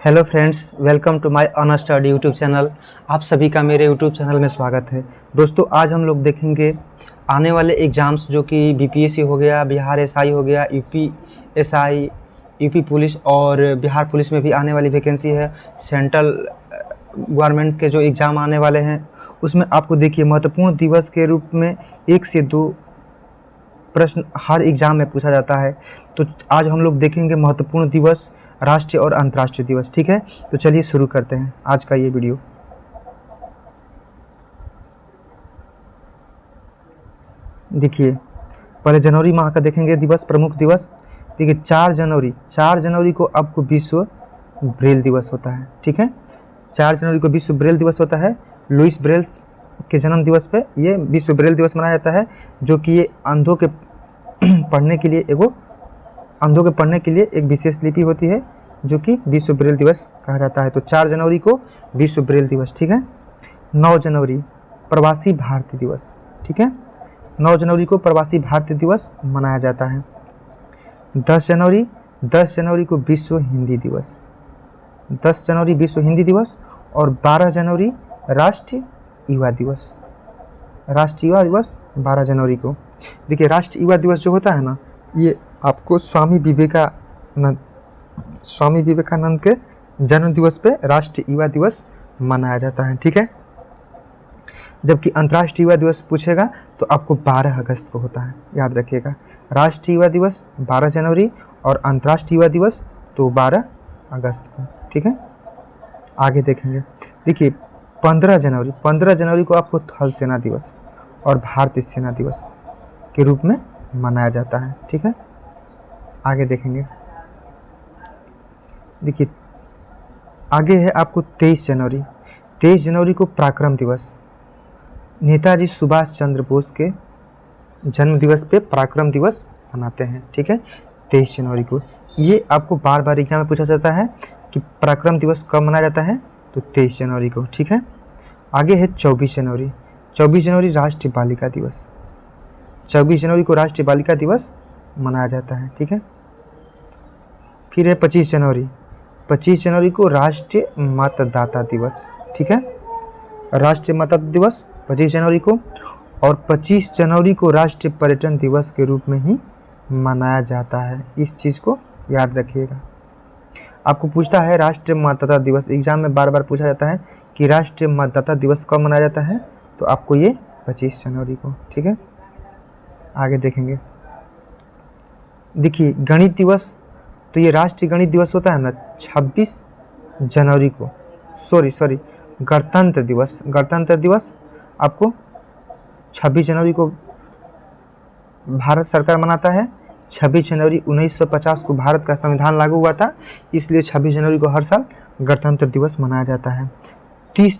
Hello friends, welcome to my honour study YouTube channel. आप सभी का मेरे यूट्यूब चैनल में स्वागत है। दोस्तों, आज हम लोग देखेंगे आने वाले एग्ज़ाम्स जो कि बीपीएससी हो गया, बिहार एसआई हो गया, यूपी एसआई, यूपी पुलिस और बिहार पुलिस में भी आने वाली वैकेंसी है। सेंट्रल गवर्नमेंट के जो एग्ज़ाम आने वाले हैं उसमें आपको देखिए महत्वपूर्ण दिवस के रूप में 1 से 2 प्रश्न हर एग्ज़ाम में पूछा जाता है। तो आज हम लोग देखेंगे महत्वपूर्ण दिवस, राष्ट्रीय और अंतर्राष्ट्रीय दिवस। ठीक है, तो चलिए शुरू करते हैं आज का ये वीडियो। देखिए, पहले जनवरी माह का देखेंगे दिवस, प्रमुख दिवस। देखिए 4 जनवरी को आपको विश्व ब्रेल दिवस होता है। ठीक है, 4 जनवरी को विश्व ब्रेल दिवस होता है। लुइस ब्रेल के जन्म दिवस पे ये विश्व ब्रेल दिवस मनाया जाता है, जो कि ये अंधों के पढ़ने के लिए एक विशेष लिपि होती है, जो कि विश्व ब्रेल दिवस कहा जाता है। तो 4 जनवरी को विश्व ब्रेल दिवस। ठीक है, 9 जनवरी प्रवासी भारतीय दिवस। ठीक है, 9 जनवरी को प्रवासी भारतीय दिवस मनाया जाता है। 10 जनवरी को विश्व हिंदी दिवस। 10 जनवरी विश्व हिंदी दिवस और 12 जनवरी राष्ट्रीय युवा दिवस। राष्ट्रीय युवा दिवस 12 जनवरी को। देखिए, राष्ट्रीय युवा दिवस जो होता है ना, ये आपको स्वामी विवेकानंद के जन्म दिवस पे राष्ट्रीय युवा दिवस मनाया जाता है। ठीक है, जबकि अंतर्राष्ट्रीय युवा दिवस पूछेगा तो आपको 12 अगस्त को होता है, याद रखिएगा। राष्ट्रीय युवा दिवस 12 जनवरी और अंतर्राष्ट्रीय युवा दिवस तो 12 अगस्त को। ठीक है, आगे देखेंगे। देखिए 15 जनवरी को आपको थल सेना दिवस और भारतीय सेना दिवस के रूप में मनाया जाता है। ठीक है, आगे देखेंगे। देखिए आगे है आपको 23 जनवरी को पराक्रम दिवस। नेताजी सुभाष चंद्र बोस के जन्म दिवस पे पराक्रम दिवस मनाते हैं। ठीक है, 23 जनवरी को। ये आपको बार बार एग्जाम में पूछा जाता है कि पराक्रम दिवस कब मनाया जाता है, तो 23 जनवरी को। ठीक है, आगे है 24 जनवरी राष्ट्रीय बालिका दिवस। 24 जनवरी को राष्ट्रीय बालिका दिवस मनाया जाता है। ठीक है, फिर है 25 जनवरी को राष्ट्रीय मतदाता दिवस। ठीक है, राष्ट्रीय मतदाता दिवस 25 जनवरी को। और 25 जनवरी को राष्ट्रीय पर्यटन दिवस के रूप में ही मनाया जाता है। इस चीज़ को याद रखिएगा। आपको पूछता है राष्ट्रीय मतदाता दिवस, एग्जाम में बार बार पूछा जाता है कि राष्ट्रीय मतदाता दिवस कब मनाया जाता है, तो आपको ये 25 जनवरी को। ठीक है, आगे देखेंगे। देखिए गणित दिवस, तो ये राष्ट्रीय गणित दिवस होता है ना 26 जनवरी को। सॉरी गणतंत्र दिवस आपको 26 जनवरी को भारत सरकार मनाता है। 26 जनवरी 1950 को भारत का संविधान लागू हुआ था, इसलिए 26 जनवरी को हर साल गणतंत्र दिवस मनाया जाता है। 30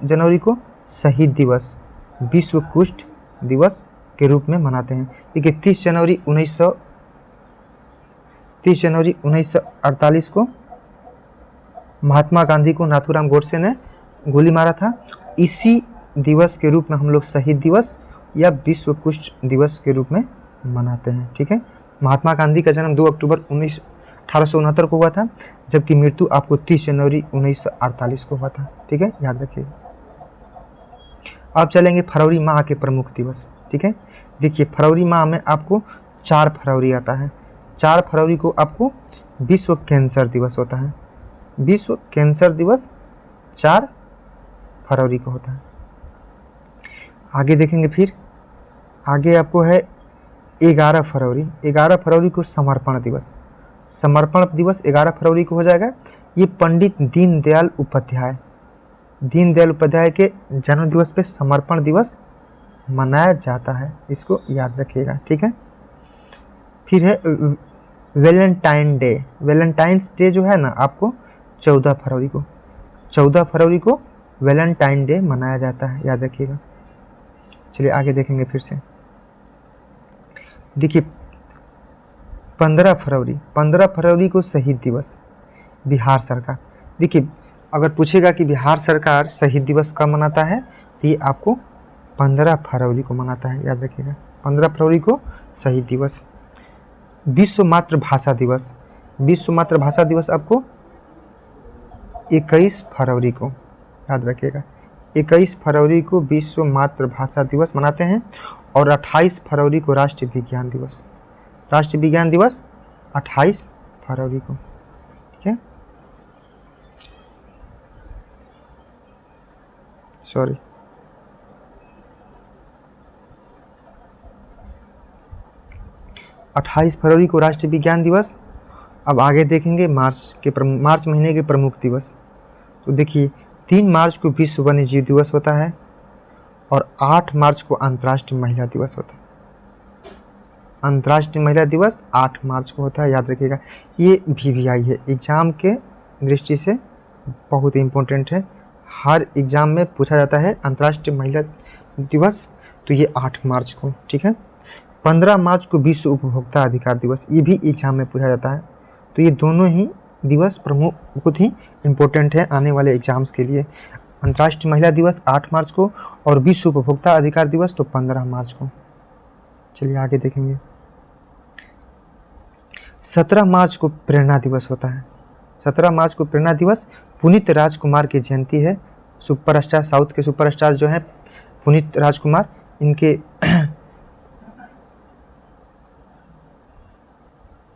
जनवरी को शहीद दिवस, विश्व कुष्ठ दिवस के रूप में मनाते हैं। देखिए 30 जनवरी 1948 को महात्मा गांधी को नाथूराम गोडसे ने गोली मारा था। इसी दिवस के रूप में हम लोग शहीद दिवस या विश्व कुष्ठ दिवस के रूप में मनाते हैं। ठीक है, महात्मा गांधी का जन्म 2 अक्टूबर 1869 को हुआ था, जबकि मृत्यु आपको 30 जनवरी 1948 को हुआ था। ठीक है, याद रखिएगा। अब चलेंगे फरवरी माह के प्रमुख दिवस। ठीक है, देखिए फरवरी माह में आपको 4 फरवरी आता है। 4 फरवरी को आपको विश्व कैंसर दिवस होता है। विश्व कैंसर दिवस 4 फरवरी को होता है। आगे देखेंगे। फिर आगे आपको है 11 फरवरी को समर्पण दिवस। 11 फरवरी को हो जाएगा। ये पंडित दीनदयाल उपाध्याय के जन्म दिवस पे समर्पण दिवस मनाया जाता है, इसको याद रखिएगा। ठीक है, फिर है वैलेंटाइंस डे जो है ना, आपको 14 फरवरी को वैलेंटाइन डे मनाया जाता है, याद रखिएगा। चलिए आगे देखेंगे फिर से। देखिए 15 फरवरी को शहीद दिवस, बिहार सरकार। देखिए अगर पूछेगा कि बिहार सरकार शहीद दिवस कब मनाता है, तो ये आपको 15 फरवरी को मनाता है, याद रखिएगा। 15 फरवरी को शहीद दिवस। विश्व मातृभाषा दिवस आपको 21 फरवरी को, याद रखिएगा, 21 फरवरी को विश्व मातृभाषा दिवस मनाते हैं और 28 फरवरी को राष्ट्रीय विज्ञान दिवस। राष्ट्रीय विज्ञान दिवस 28 फरवरी को, ठीक है, सॉरी, अट्ठाईस फरवरी को राष्ट्रीय विज्ञान दिवस। अब आगे देखेंगे मार्च महीने के प्रमुख दिवस। तो देखिए 3 मार्च को विश्व वन्यजीव दिवस होता है और 8 मार्च को अंतर्राष्ट्रीय महिला दिवस होता है। अंतर्राष्ट्रीय महिला दिवस 8 मार्च को होता है, याद रखिएगा। ये VVI है, एग्ज़ाम के दृष्टि से बहुत इम्पोर्टेंट है, हर एग्ज़ाम में पूछा जाता है अंतर्राष्ट्रीय महिला दिवस, तो ये 8 मार्च को, ठीक है। 15 मार्च को विश्व उपभोक्ता अधिकार दिवस, ये भी एग्जाम में पूछा जाता है। तो ये दोनों ही दिवस प्रमुख बहुत ही इम्पोर्टेंट है आने वाले एग्जाम्स के लिए। अंतर्राष्ट्रीय महिला दिवस 8 मार्च को और विश्व उपभोक्ता अधिकार दिवस तो 15 मार्च को। चलिए आगे देखेंगे। 17 मार्च को प्रेरणा दिवस होता है। 17 मार्च को प्रेरणा दिवस पुनीत राजकुमार की जयंती है। सुपरस्टार, साउथ के सुपरस्टार जो हैं पुनीत राजकुमार, इनके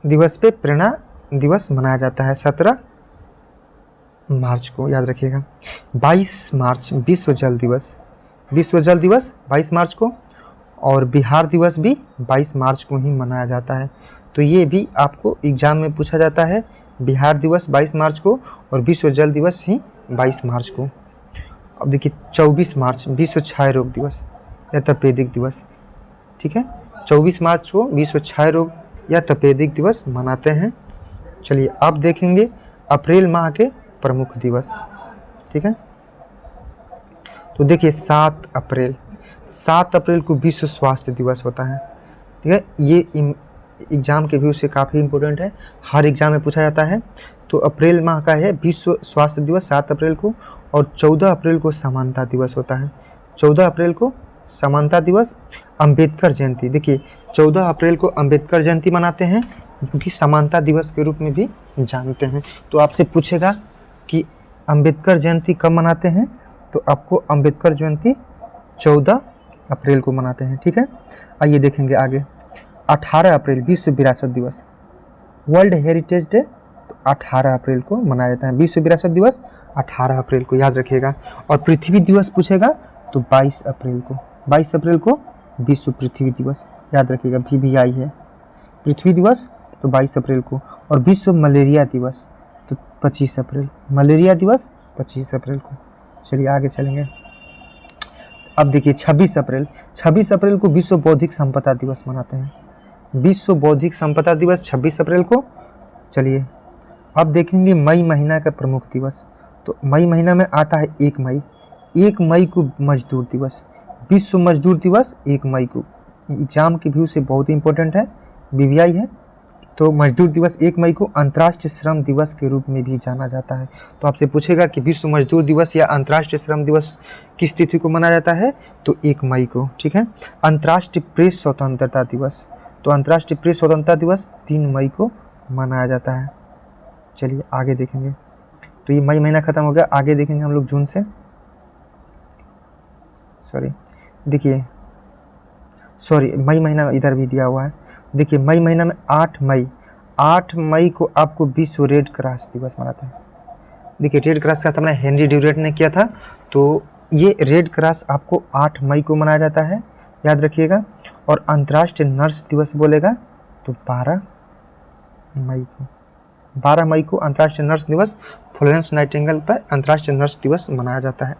दिवस पे प्रेरणा दिवस मनाया जाता है 17 मार्च को, याद रखिएगा। 22 मार्च विश्व जल दिवस, विश्व जल दिवस 22 मार्च को और बिहार दिवस भी 22 मार्च को ही मनाया जाता है। तो ये भी आपको एग्जाम में पूछा जाता है, बिहार दिवस 22 मार्च को और विश्व जल दिवस ही 22 मार्च को। अब देखिए 24 मार्च विश्व क्षय रोग दिवस या तपेदिक दिवस, ठीक है। 24 मार्च को विश्व क्षय रोग या तपेदिक दिवस मनाते हैं। चलिए अब देखेंगे अप्रैल माह के प्रमुख दिवस, ठीक है। तो देखिए 7 अप्रैल को विश्व स्वास्थ्य दिवस होता है, ठीक है। ये एग्ज़ाम के व्यू से काफ़ी इम्पोर्टेंट है, हर एग्ज़ाम में पूछा जाता है। तो अप्रैल माह का है विश्व स्वास्थ्य दिवस 7 अप्रैल को और 14 अप्रैल को समानता दिवस होता है। 14 अप्रैल को समानता दिवस। अंबेडकर जयंती, देखिए 14 अप्रैल को अंबेडकर जयंती मनाते हैं, जो कि समानता दिवस के रूप में भी जानते हैं। तो आपसे पूछेगा कि अंबेडकर जयंती कब मनाते हैं, तो आपको अंबेडकर जयंती 14 अप्रैल को मनाते हैं, ठीक है। आइए देखेंगे आगे। 18 अप्रैल विश्व विरासत दिवस, वर्ल्ड हेरिटेज डे, तो 18 अप्रैल को मनाया जाता है। विश्व विरासत दिवस 18 अप्रैल को, याद रखिएगा। और पृथ्वी दिवस पूछेगा तो 22 अप्रैल को, 22 अप्रैल को विश्व पृथ्वी दिवस, याद रखिएगा, VVI है। पृथ्वी दिवस तो 22 अप्रैल को और विश्व मलेरिया दिवस तो 25 अप्रैल, मलेरिया दिवस 25 अप्रैल को। चलिए आगे चलेंगे। अब देखिए 26 अप्रैल को विश्व बौद्धिक संपदा दिवस मनाते हैं। विश्व बौद्धिक संपदा दिवस 26 अप्रैल को। चलिए अब देखेंगे मई महीना का प्रमुख दिवस। तो मई महीना में आता है 1 मई। 1 मई को मजदूर दिवस, विश्व मजदूर दिवस 1 मई को। एग्जाम के व्यू से बहुत ही इंपॉर्टेंट है, VVI है। तो मजदूर दिवस 1 मई को अंतर्राष्ट्रीय श्रम दिवस के रूप में भी जाना जाता है। तो आपसे पूछेगा कि विश्व मजदूर दिवस या अंतर्राष्ट्रीय श्रम दिवस किस तिथि को मनाया जाता है, तो 1 मई को, ठीक है। अंतर्राष्ट्रीय प्रेस स्वतंत्रता दिवस, तो अंतर्राष्ट्रीय प्रेस स्वतंत्रता दिवस 3 मई को मनाया जाता है। चलिए आगे देखेंगे। तो ये मई महीना ख़त्म हो गया, आगे देखेंगे हम लोग जून से। देखिए मई महीना इधर भी दिया हुआ है। देखिए मई महीना में 8 मई को आपको विश्व रेड क्रॉस दिवस मनाते हैं। देखिए रेड क्रॉस का स्थापना हेनरी ड्यूरेट ने किया था, तो ये रेड क्रॉस आपको 8 मई को मनाया जाता है, याद रखिएगा। और अंतर्राष्ट्रीय नर्स दिवस बोलेगा तो 12 मई को अंतर्राष्ट्रीय नर्स दिवस, फ्लोरेंस नाइटिंगेल पर अंतर्राष्ट्रीय नर्स दिवस मनाया जाता है।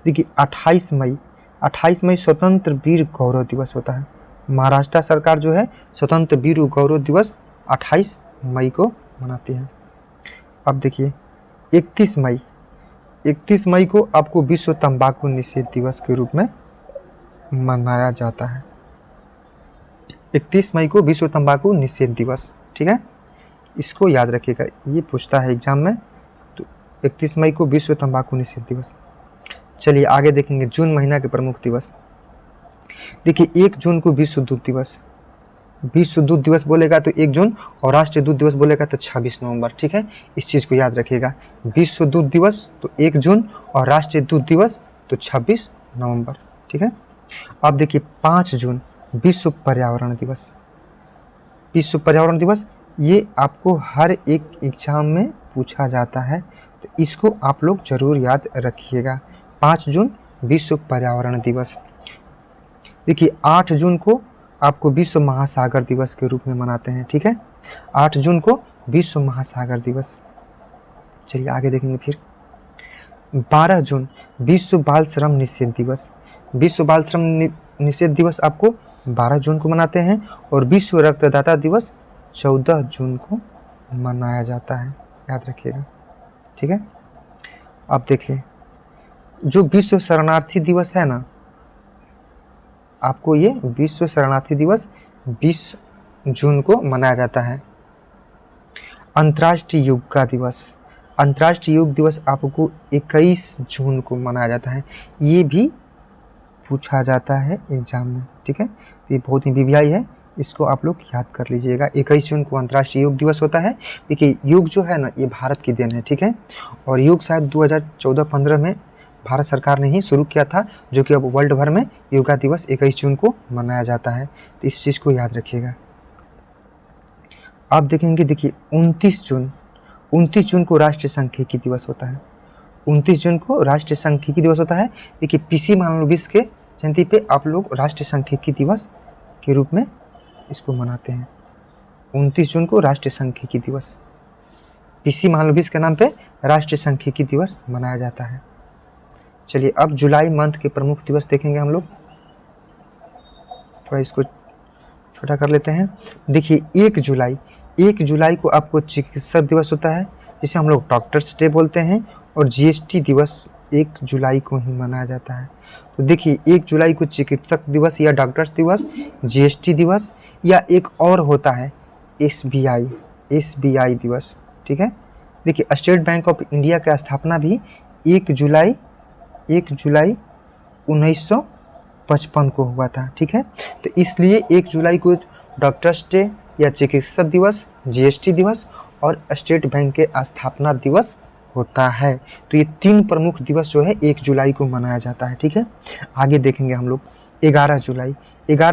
देखिए 28 मई स्वतंत्र वीर गौरव दिवस होता है। महाराष्ट्र सरकार जो है स्वतंत्र वीर गौरव दिवस 28 मई को मनाती है। अब देखिए 31 मई को आपको विश्व तंबाकू निषेध दिवस के रूप में मनाया जाता है। 31 मई को विश्व तंबाकू निषेध दिवस, ठीक है, इसको याद रखिएगा, ये पूछता है एग्जाम में। तो 31 मई को विश्व तंबाकू निषेध दिवस। चलिए आगे देखेंगे जून महीना के प्रमुख दिवस। देखिए 1 जून को विश्व दूध दिवस, विश्व दूध दिवस बोलेगा तो 1 जून और राष्ट्रीय दूध दिवस बोलेगा तो 26 नवंबर। ठीक है, इस चीज़ को याद रखिएगा। विश्व दूध दिवस तो 1 जून और राष्ट्रीय दूध दिवस तो 26 नवंबर। ठीक है, अब देखिए 5 जून विश्व पर्यावरण दिवस। विश्व पर्यावरण दिवस ये आपको हर एक एग्जाम में पूछा जाता है, तो इसको आप लोग जरूर याद रखिएगा। 5 जून विश्व पर्यावरण दिवस। देखिए 8 जून को आपको विश्व महासागर दिवस के रूप में मनाते हैं। ठीक है, 8 जून को विश्व महासागर दिवस। चलिए आगे देखेंगे फिर। 12 जून विश्व बाल श्रम निषेध दिवस। विश्व बाल श्रम निषेध दिवस आपको 12 जून को मनाते हैं और विश्व रक्तदाता दिवस 14 जून को मनाया जाता है, याद रखिएगा। ठीक है, अब देखिए जो विश्व शरणार्थी दिवस है ना, आपको ये विश्व शरणार्थी दिवस 20 जून को मनाया जाता है। अंतर्राष्ट्रीय योगा दिवस। अंतर्राष्ट्रीय योग दिवस आपको 21 जून को मनाया जाता है। ये भी पूछा जाता है एग्जाम में। ठीक है, तो ये बहुत ही वीवीआई है, इसको आप लोग याद कर लीजिएगा। 21 जून को अंतर्राष्ट्रीय योग दिवस होता है। देखिए योग जो है ना, ये भारत की देन है। ठीक है, और योग शायद 2014-15 में भारत सरकार ने ही शुरू किया था, जो कि अब वर्ल्ड भर में योगा दिवस 21 जून को मनाया जाता है। तो इस चीज़ को याद रखिएगा। आप देखेंगे, देखिए 29 जून को राष्ट्रीय सांख्यिकी दिवस होता है। 29 जून को राष्ट्रीय सांख्यिकी दिवस होता है। देखिए पीसी महालनोबिस के जयंती पे आप लोग राष्ट्रीय सांख्यिकी दिवस के रूप में इसको मनाते हैं। 29 जून को राष्ट्रीय सांख्यिकी दिवस, पीसी महालनोबिस के नाम पे राष्ट्रीय सांख्यिकी दिवस मनाया जाता है। चलिए अब जुलाई मंथ के प्रमुख दिवस देखेंगे हम लोग। थोड़ा इसको छोटा कर लेते हैं। देखिए 1 जुलाई को आपको चिकित्सक दिवस होता है, जिसे हम लोग डॉक्टर्स डे बोलते हैं, और जीएसटी दिवस 1 जुलाई को ही मनाया जाता है। तो देखिए 1 जुलाई को चिकित्सक दिवस या डॉक्टर्स दिवस, जीएसटी दिवस, या एक और होता है एसबीआई दिवस। ठीक है, देखिए स्टेट बैंक ऑफ इंडिया की स्थापना भी 1 जुलाई 1955 को हुआ था। ठीक है, तो इसलिए 1 जुलाई को डॉक्टर्स डे या चिकित्सक दिवस, जीएसटी दिवस और स्टेट बैंक के स्थापना दिवस होता है। तो ये 3 प्रमुख दिवस जो है 1 जुलाई को मनाया जाता है। ठीक है, आगे देखेंगे हम लोग 11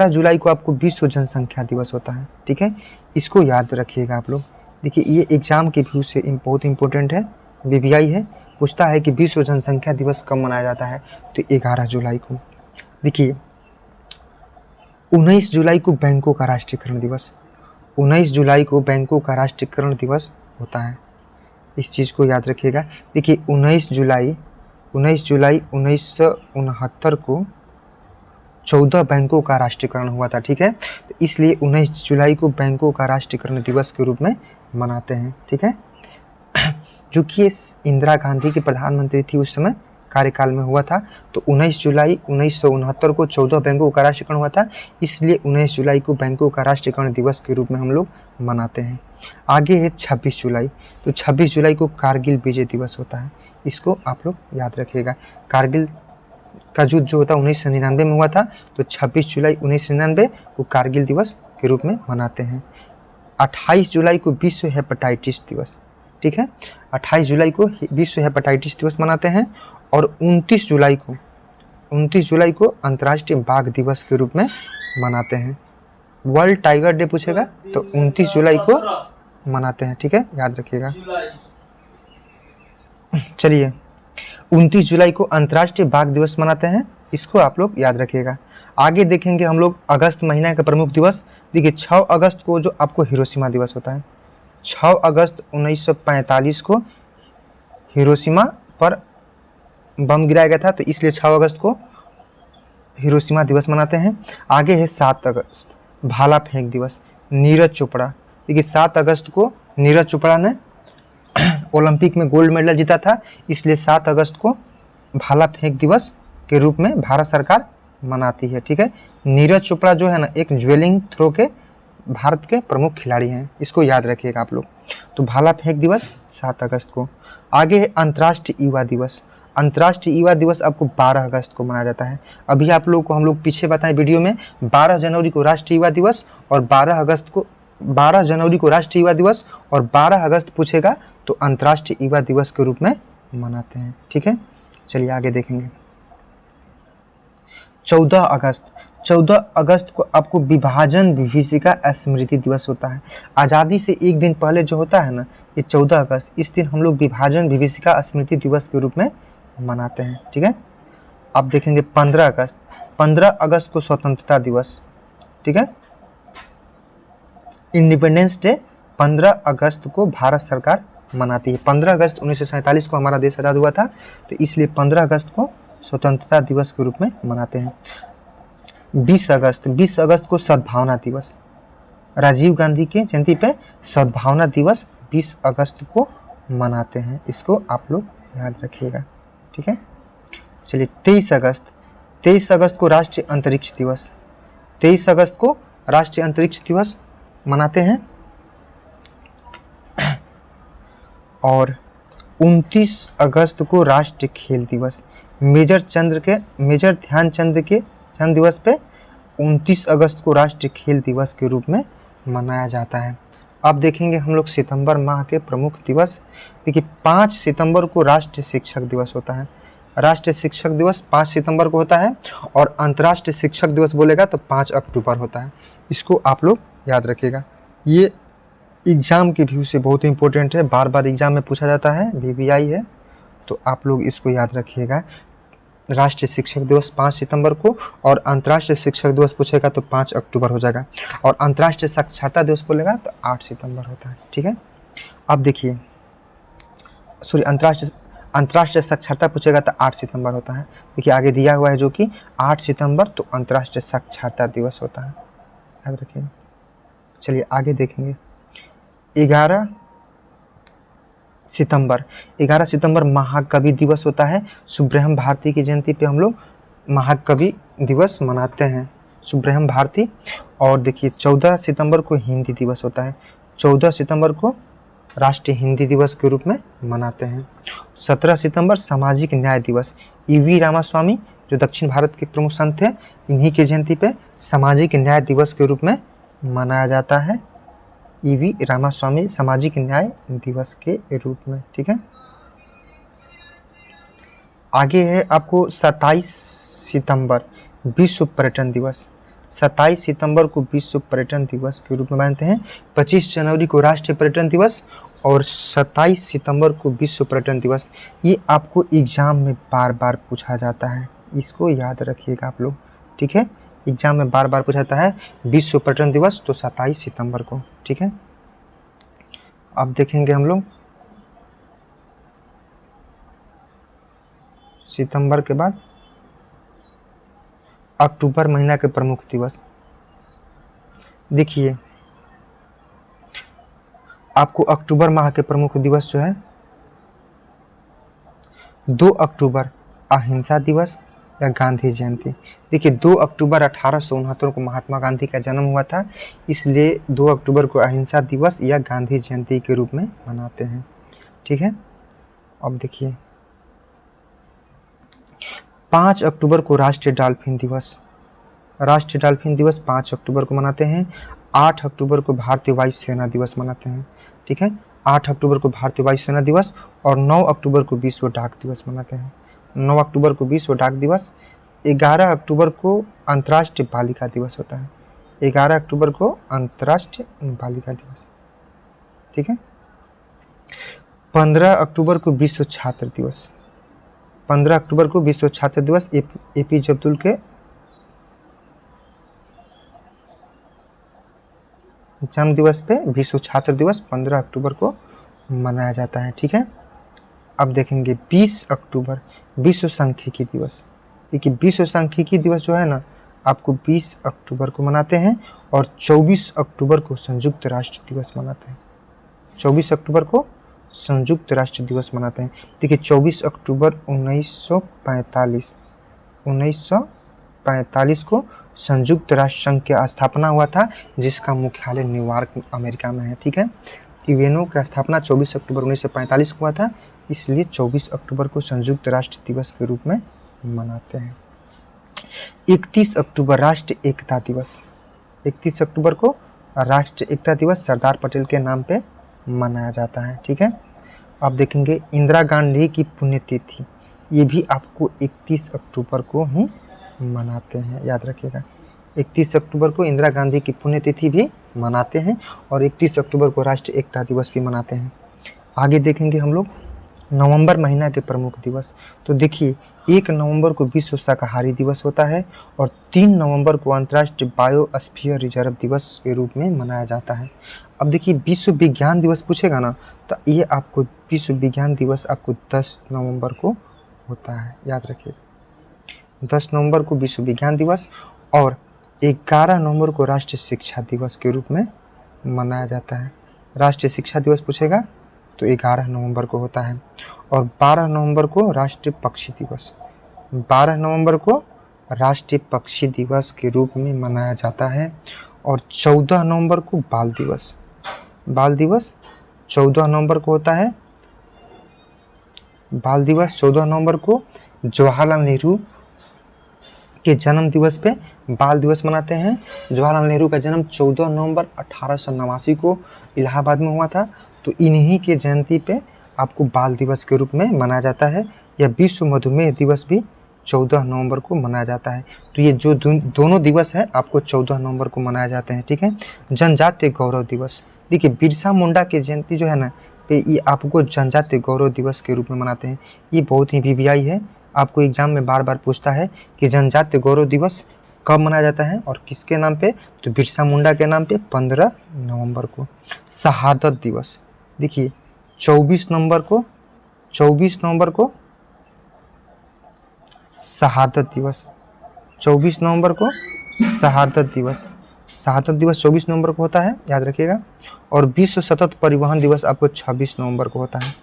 जुलाई को आपको विश्व जनसंख्या दिवस होता है। ठीक है, इसको याद रखिएगा आप लोग। देखिए ये एग्जाम के व्यू से बहुत इंपॉर्टेंट है, वीवीआई है, पूछता है कि विश्व जनसंख्या दिवस कब मनाया जाता है, तो 11 जुलाई को। देखिए 19 जुलाई को बैंकों का राष्ट्रीयकरण दिवस, 19 जुलाई को बैंकों का राष्ट्रीयकरण दिवस होता है, इस चीज़ को याद रखिएगा। देखिए 19 जुलाई 1969 को 14 बैंकों का राष्ट्रीयकरण हुआ था। ठीक है, तो इसलिए 19 जुलाई को बैंकों का राष्ट्रीयकरण दिवस के रूप में मनाते हैं। ठीक है, जो कि इंदिरा गांधी की प्रधानमंत्री थी उस समय कार्यकाल में हुआ था, तो 19 जुलाई 1969 को 14 बैंकों का राष्ट्रीयकरण हुआ था, इसलिए 19 जुलाई को बैंकों का राष्ट्रीयकरण दिवस के रूप में हम लोग मनाते हैं। आगे है 26 जुलाई, तो 26 जुलाई को कारगिल विजय दिवस होता है, इसको आप लोग याद रखिएगा। कारगिल का युद्ध जो होता है 1999 में हुआ था, तो 26 जुलाई 1999 को कारगिल दिवस के रूप में मनाते हैं। 28 जुलाई को विश्व हेपेटाइटिस दिवस। ठीक है, 28 जुलाई को विश्व हेपेटाइटिस दिवस मनाते हैं, और 29 जुलाई को अंतर्राष्ट्रीय बाघ दिवस के रूप में मनाते हैं। वर्ल्ड टाइगर डे पूछेगा तो 29 जुलाई को मनाते हैं। ठीक है, याद रखिएगा। चलिए 29 जुलाई को अंतर्राष्ट्रीय बाघ दिवस मनाते हैं, इसको आप लोग याद रखिएगा। आगे देखेंगे हम लोग अगस्त महीना का प्रमुख दिवस। देखिए 6 अगस्त को जो आपको हिरोशिमा दिवस होता है, 6 अगस्त 1945 को हिरोशिमा पर बम गिराया गया था, तो इसलिए 6 अगस्त को हिरोशिमा दिवस मनाते हैं। आगे है 7 अगस्त भाला फेंक दिवस, नीरज चोपड़ा। देखिए 7 अगस्त को नीरज चोपड़ा ने ओलंपिक में गोल्ड मेडल जीता था, इसलिए 7 अगस्त को भाला फेंक दिवस के रूप में भारत सरकार मनाती है। ठीक है, नीरज चोपड़ा जो है ना, एक ज्वेलिंग थ्रो के भारत के प्रमुख खिलाड़ी हैं, इसको याद रखिएगा आप लोग। तो भाला फेंक दिवस 7 अगस्त को। आगे है अंतर्राष्ट्रीय युवा दिवस। अंतर्राष्ट्रीय युवा दिवस आपको 12 अगस्त को मनाया जाता है। अभी आप लोग को हम लोग पीछे बताएं वीडियो में 12 जनवरी को राष्ट्रीय युवा दिवस और 12 जनवरी को राष्ट्रीय युवा दिवस और 12 अगस्त पूछेगा तो अंतर्राष्ट्रीय युवा दिवस के रूप में मनाते हैं। ठीक है, चलिए आगे देखेंगे। 14 अगस्त को आपको विभाजन विभीषिका स्मृति दिवस होता है। आज़ादी से एक दिन पहले जो होता है ना, ये 14 अगस्त, इस दिन हम लोग विभाजन विभीषिका स्मृति दिवस के रूप में मनाते हैं। ठीक है, अब देखेंगे 15 अगस्त को स्वतंत्रता दिवस। ठीक है, इंडिपेंडेंस डे 15 अगस्त को भारत सरकार मनाती है। 15 अगस्त 1947 को हमारा देश आज़ाद हुआ था, तो इसलिए 15 अगस्त को स्वतंत्रता दिवस के रूप में मनाते हैं। 20 अगस्त को सद्भावना दिवस, राजीव गांधी के जयंती पे सद्भावना दिवस 20 अगस्त को मनाते हैं, इसको आप लोग याद रखिएगा। ठीक है, चलिए 23 अगस्त को राष्ट्रीय अंतरिक्ष दिवस, 23 अगस्त को राष्ट्रीय अंतरिक्ष दिवस मनाते हैं। और 29 अगस्त को राष्ट्रीय खेल दिवस, मेजर ध्यानचंद के जन्म दिवस पे 29 अगस्त को राष्ट्रीय खेल दिवस के रूप में मनाया जाता है। अब देखेंगे हम लोग सितंबर माह के प्रमुख दिवस। देखिए 5 सितंबर को राष्ट्रीय शिक्षक दिवस होता है। राष्ट्रीय शिक्षक दिवस 5 सितंबर को होता है और अंतर्राष्ट्रीय शिक्षक दिवस बोलेगा तो 5 अक्टूबर होता है। इसको आप लोग याद रखिएगा, ये एग्ज़ाम के व्यू से बहुत इंपॉर्टेंट है, बार बार एग्ज़ाम में पूछा जाता है, VVI है, तो आप लोग इसको याद रखिएगा। राष्ट्रीय शिक्षक दिवस 5 सितंबर को और अंतर्राष्ट्रीय शिक्षक दिवस पूछेगा तो 5 अक्टूबर हो जाएगा और अंतर्राष्ट्रीय साक्षरता दिवस बोलेगा तो 8 सितंबर होता है। ठीक है, अब देखिए अंतर्राष्ट्रीय साक्षरता पूछेगा तो 8 सितंबर होता है। देखिए आगे दिया हुआ है जो कि 8 सितंबर तो अंतर्राष्ट्रीय साक्षरता दिवस होता है, याद रखिएगा। चलिए आगे देखेंगे। 11 सितंबर महाकवि दिवस होता है। सुब्रह्मण्यम भारती की जयंती पे हम लोग महाकवि दिवस मनाते हैं, सुब्रह्मण्यम भारती। और देखिए 14 सितंबर को हिंदी दिवस होता है, 14 सितंबर को राष्ट्रीय हिंदी दिवस के रूप में मनाते हैं। 17 सितंबर सामाजिक न्याय दिवस, EV रामास्वामी जो दक्षिण भारत के प्रमुख संत थे, इन्हीं की जयंती पे सामाजिक न्याय दिवस के रूप में मनाया जाता है। EV रामास्वामी सामाजिक न्याय दिवस के रूप में। ठीक है, आगे है आपको 27 सितंबर विश्व पर्यटन दिवस। 27 सितंबर को विश्व पर्यटन दिवस के रूप में मानते हैं। 25 जनवरी को राष्ट्रीय पर्यटन दिवस और 27 सितंबर को विश्व पर्यटन दिवस। ये आपको एग्जाम में बार बार पूछा जाता है, इसको याद रखिएगा आप लोग। ठीक है, एग्जाम में बार बार पूछा जाता है विश्व पर्यटन दिवस तो 27 सितंबर को। ठीक है, अब देखेंगे हम लोग सितंबर के बाद अक्टूबर महीना के प्रमुख दिवस। देखिए आपको अक्टूबर माह के प्रमुख दिवस जो है 2 अक्टूबर अहिंसा दिवस या गांधी जयंती। देखिए 2 अक्टूबर 1869 को महात्मा गांधी का जन्म हुआ था, इसलिए 2 अक्टूबर को अहिंसा दिवस या गांधी जयंती के रूप में मनाते हैं। ठीक है, अब देखिए 5 अक्टूबर को राष्ट्रीय डॉल्फिन दिवस। राष्ट्रीय डॉल्फिन दिवस 5 अक्टूबर को मनाते हैं। 8 अक्टूबर को भारतीय वायुसेना दिवस मनाते हैं। ठीक है, 8 अक्टूबर को भारतीय वायुसेना दिवस और 9 अक्टूबर को विश्व डाक दिवस मनाते हैं। 9 अक्टूबर को विश्व डाक दिवस। 11 अक्टूबर को अंतर्राष्ट्रीय बालिका दिवस होता है। 11 अक्टूबर को अंतर्राष्ट्रीय बालिका दिवस। ठीक है, 15 अक्टूबर को विश्व छात्र दिवस। 15 अक्टूबर को विश्व छात्र दिवस APJ अब्दुल के जन्म दिवस पे विश्व छात्र दिवस 15 अक्टूबर को मनाया जाता है। ठीक है, अब देखेंगे 20 अक्टूबर विश्व सांख्यिकी दिवस। देखिए विश्व सांख्यिकी दिवस जो है ना आपको 20 अक्टूबर को मनाते हैं और 24 अक्टूबर को संयुक्त राष्ट्र दिवस मनाते हैं। 24 अक्टूबर को संयुक्त राष्ट्र दिवस मनाते हैं। देखिए 24 अक्टूबर 1945 को संयुक्त राष्ट्र संघ की स्थापना हुआ था, जिसका मुख्यालय न्यूयॉर्क अमेरिका में है। ठीक है, यूएनओ का स्थापना 24 अक्टूबर 1945 को हुआ था, इसलिए 24 अक्टूबर को संयुक्त राष्ट्र दिवस के रूप में मनाते हैं। 31 अक्टूबर राष्ट्रीय एकता दिवस। 31 अक्टूबर को राष्ट्रीय एकता दिवस सरदार पटेल के नाम पे मनाया जाता है। ठीक है, आप देखेंगे इंदिरा गांधी की पुण्यतिथि, ये भी आपको 31 अक्टूबर को ही मनाते हैं, याद रखिएगा। 31 अक्टूबर को इंदिरा गांधी की पुण्यतिथि भी मनाते हैं और 31 अक्टूबर को राष्ट्रीय एकता दिवस भी मनाते हैं। आगे देखेंगे हम लोग नवंबर महीना के प्रमुख दिवस। तो देखिए 1 नवंबर को विश्व शाकाहारी दिवस होता है और 3 नवंबर को अंतर्राष्ट्रीय बायोस्फीयर रिजर्व दिवस के रूप में मनाया जाता है। अब देखिए विश्व विज्ञान दिवस पूछेगा ना, तो ये आपको विश्व विज्ञान दिवस आपको 10 नवंबर को होता है, याद रखिए। 10 नवंबर को विश्व विज्ञान दिवस और 11 नवंबर को राष्ट्रीय शिक्षा दिवस के रूप में मनाया जाता है। राष्ट्रीय शिक्षा दिवस पूछेगा तो 11 नवंबर को होता है और 12 नवंबर को राष्ट्रीय पक्षी दिवस, 12 नवंबर को राष्ट्रीय पक्षी दिवस के रूप में मनाया जाता है और 14 नवंबर को बाल दिवस, बाल दिवस 14 नवंबर को होता है। बाल दिवस 14 नवंबर को जवाहरलाल नेहरू के जन्म दिवस पे बाल दिवस मनाते हैं। जवाहरलाल नेहरू का जन्म 14 नवंबर 1889 को इलाहाबाद में हुआ था, तो इन्हीं के जयंती पे आपको बाल दिवस के रूप में मनाया जाता है। या विश्व मधुमेह दिवस भी 14 नवंबर को मनाया जाता है। तो ये जो दोनों दिवस है आपको 14 नवंबर को मनाए जाते हैं। ठीक है, जनजातीय गौरव दिवस, देखिए बिरसा मुंडा की जयंती जो है ना पे ये आपको जनजातीय गौरव दिवस के रूप में मनाते हैं। ये बहुत ही वीवीआई है, आपको एग्जाम में बार बार पूछता है कि जनजातीय गौरव दिवस कब मनाया जाता है और किसके नाम पे, तो बिरसा मुंडा के नाम पे 15 नवंबर को। शहादत दिवस, देखिए 24 नवंबर को शहादत दिवस, 24 नवंबर को शहादत दिवस, शहादत दिवस 24 नवंबर को होता है, याद रखिएगा। और विश्व सतत परिवहन दिवस आपको 26 नवंबर को होता है।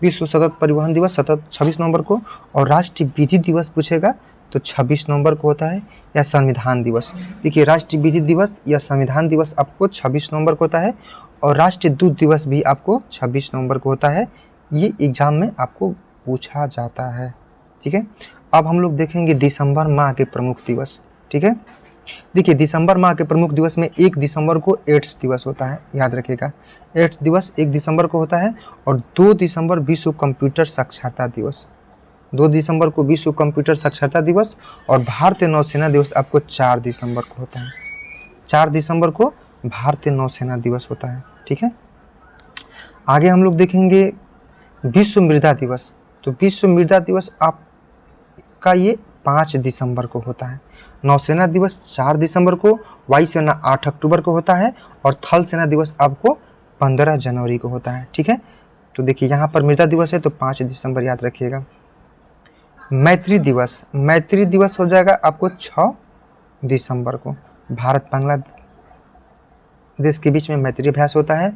विश्व सतत परिवहन दिवस 26 नवंबर को। और राष्ट्रीय विधि दिवस पूछेगा तो 26 नवंबर को होता है। या संविधान दिवस, देखिए राष्ट्रीय विधि दिवस या संविधान दिवस आपको 26 नवंबर को होता है और राष्ट्रीय दूध दिवस भी आपको 26 नवंबर को होता है। ये एग्जाम में आपको पूछा जाता है। ठीक है, अब हम लोग देखेंगे दिसंबर माह के प्रमुख दिवस। ठीक है, देखिए दिसंबर माह के प्रमुख दिवस में 1 दिसंबर को एड्स दिवस होता है, याद रखिएगा। एड्स दिवस 1 दिसंबर को होता है और 2 दिसंबर विश्व कंप्यूटर साक्षरता दिवस, 2 दिसंबर को विश्व कंप्यूटर साक्षरता दिवस। और भारतीय नौसेना दिवस आपको 4 दिसंबर को होता है, 4 दिसंबर को भारतीय नौसेना दिवस होता है। ठीक है, आगे हम लोग देखेंगे विश्व मृदा दिवस। तो विश्व मृदा दिवस आपका ये 5 दिसंबर को होता है। नौसेना दिवस 4 दिसंबर को, वायुसेना 8 अक्टूबर को होता है और थल सेना दिवस आपको 15 जनवरी को होता है। ठीक है, तो देखिए यहाँ पर मृदा दिवस है तो 5 दिसंबर याद रखिएगा। मैत्री दिवस, मैत्री दिवस हो जाएगा आपको 6 दिसंबर को। भारत बांग्लादेश के बीच में मैत्री अभ्यास होता है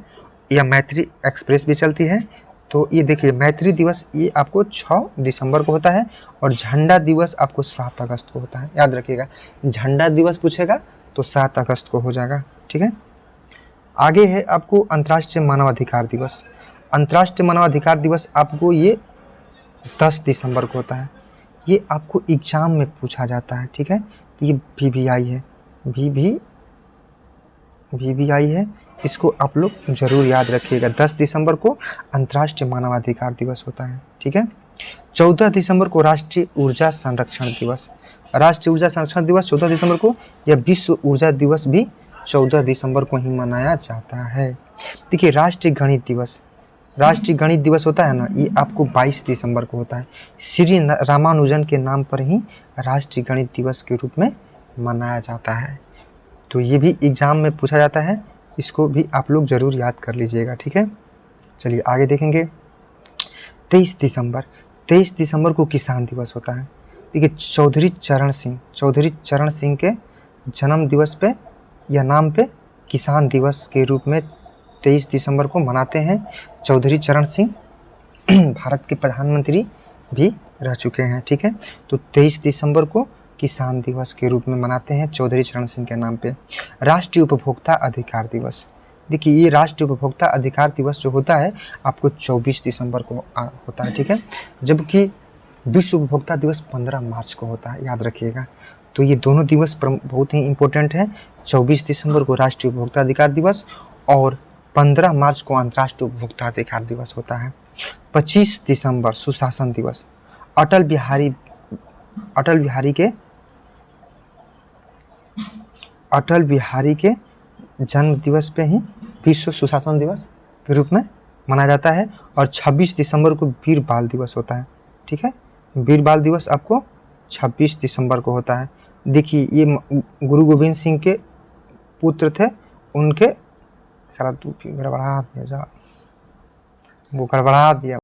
या मैत्री एक्सप्रेस भी चलती है। तो ये देखिए मैत्री दिवस ये आपको 6 दिसंबर को होता है और झंडा दिवस आपको 7 अगस्त को होता है, याद रखिएगा। झंडा दिवस पूछेगा तो 7 अगस्त को हो जाएगा। ठीक है, आगे है आपको अंतर्राष्ट्रीय मानवाधिकार दिवस। अंतर्राष्ट्रीय मानवाधिकार दिवस आपको ये 10 दिसंबर को होता है। ये आपको एग्जाम में पूछा जाता है। ठीक है, तो ये वीवीआई है, वीवीआई है, इसको आप लोग जरूर याद रखिएगा। 10 दिसंबर को अंतर्राष्ट्रीय मानवाधिकार दिवस होता है। ठीक है, 14 दिसंबर को राष्ट्रीय ऊर्जा संरक्षण दिवस, राष्ट्रीय ऊर्जा संरक्षण दिवस 14 दिसंबर को। या विश्व ऊर्जा दिवस भी 14 दिसंबर को ही मनाया जाता है। देखिए राष्ट्रीय गणित दिवस, राष्ट्रीय गणित दिवस होता है ना, ये आपको 22 दिसंबर को होता है। श्री रामानुजन के नाम पर ही राष्ट्रीय गणित दिवस के रूप में मनाया जाता है। तो ये भी एग्जाम में पूछा जाता है, इसको भी आप लोग ज़रूर याद कर लीजिएगा। ठीक है, चलिए आगे देखेंगे 23 दिसंबर। 23 दिसंबर को किसान दिवस होता है। देखिए चौधरी चरण सिंह के जन्म दिवस पे या नाम पे किसान दिवस के रूप में 23 दिसंबर को मनाते हैं। चौधरी चरण सिंह भारत के प्रधानमंत्री भी रह चुके हैं। ठीक है, तो 23 दिसंबर को किसान दिवस के रूप में मनाते हैं चौधरी चरण सिंह के नाम पे। राष्ट्रीय उपभोक्ता अधिकार दिवस, देखिए ये राष्ट्रीय उपभोक्ता अधिकार दिवस जो होता है आपको 24 दिसंबर को होता है, ठीक है, जबकि विश्व उपभोक्ता दिवस 15 मार्च को होता है, याद रखिएगा। तो ये दोनों दिवस बहुत ही इम्पोर्टेंट है। 24 दिसंबर को राष्ट्रीय उपभोक्ता अधिकार दिवस और 15 मार्च को अंतर्राष्ट्रीय उपभोक्ता अधिकार दिवस होता है। 25 दिसंबर सुशासन दिवस, अटल बिहारी के जन्म दिवस पे ही विश्व सुशासन दिवस के रूप में मनाया जाता है। और 26 दिसंबर को वीर बाल दिवस होता है, ठीक है, वीर बाल दिवस आपको 26 दिसंबर को होता है। देखिए ये गुरु गोविंद सिंह के पुत्र थे, उनके सारा गड़बड़ा दिया, वो गड़बड़ा दिया।